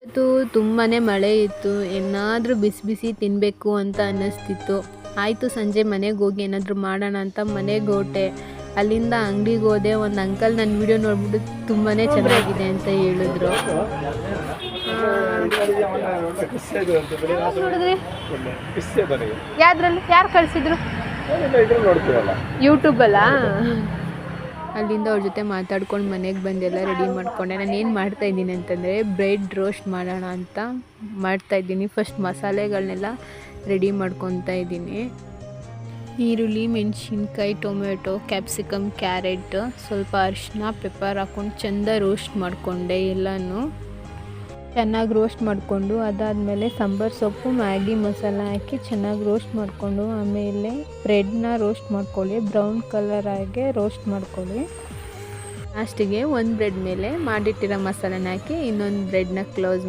ಇವತ್ತು ತುಂಬಾ ಮಳೆ ಇತ್ತು, ಏನಾದರೂ ಬಿಸಿ ಬಿಸಿ ತಿನ್ನಬೇಕು ಅಂತ ಅನ್ನಿಸ್ತಿತ್ತು. ಆಯಿತು ಸಂಜೆ ಮನೆಗೆ ಹೋಗಿ ಏನಾದರೂ ಮಾಡೋಣ ಅಂತ ಮನೆಗೆ ಹೊರಟೆ. ಅಲ್ಲಿಂದ ಅಂಗಡಿಗೆ ಹೋದೆ. ಒಂದು ಅಂಕಲ್ ನನ್ನ ವಿಡಿಯೋ ನೋಡ್ಬಿಟ್ಟು ತುಂಬಾ ಚೆನ್ನಾಗಿದೆ ಅಂತ ಹೇಳಿದ್ರು. ಯಾರು ಕಳಿಸಿದ್ರು? ಯೂಟ್ಯೂಬಲ್ಲ. ಅಲ್ಲಿಂದ ಅವ್ರ ಜೊತೆ ಮಾತಾಡ್ಕೊಂಡು ಮನೆಗೆ ಬಂದೆಲ್ಲ ರೆಡಿ ಮಾಡ್ಕೊಂಡೆ. ನಾನು ಏನು ಮಾಡ್ತಾಯಿದ್ದೀನಿ ಅಂತಂದರೆ ಬ್ರೆಡ್ ರೋಸ್ಟ್ ಮಾಡೋಣ ಅಂತ ಮಾಡ್ತಾಯಿದ್ದೀನಿ. ಫಸ್ಟ್ ಮಸಾಲೆಗಳನ್ನೆಲ್ಲ ರೆಡಿ ಮಾಡ್ಕೊತಾ ಇದ್ದೀನಿ. ಈರುಳ್ಳಿ, ಮೆಣಸಿನ್ಕಾಯಿ, ಟೊಮೆಟೊ, ಕ್ಯಾಪ್ಸಿಕಮ್, ಕ್ಯಾರೆಟ್, ಸ್ವಲ್ಪ ಅರಿಶಿನ, ಪೆಪ್ಪರ್ ಹಾಕ್ಕೊಂಡು ಚೆಂದ ರೋಸ್ಟ್ ಮಾಡಿಕೊಂಡೆ. ಎಲ್ಲನೂ ಚೆನ್ನಾಗಿ ರೋಸ್ಟ್ ಮಾಡಿಕೊಂಡು ಅದಾದಮೇಲೆ ಸಾಂಬಾರು ಸೊಪ್ಪು, ಮ್ಯಾಗಿ ಮಸಾಲ ಹಾಕಿ ಚೆನ್ನಾಗಿ ರೋಸ್ಟ್ ಮಾಡಿಕೊಂಡು ಆಮೇಲೆ ಬ್ರೆಡ್ನ ರೋಸ್ಟ್ ಮಾಡ್ಕೊಳ್ಳಿ. ಬ್ರೌನ್ ಕಲರ್ ಆಗಿ ರೋಸ್ಟ್ ಮಾಡ್ಕೊಳ್ಳಿ. ಲಾಸ್ಟಿಗೆ ಒಂದು ಬ್ರೆಡ್ ಮೇಲೆ ಮಾಡಿಟ್ಟಿರೋ ಮಸಾಲೆನ ಹಾಕಿ ಇನ್ನೊಂದು ಬ್ರೆಡ್ನ ಕ್ಲೋಸ್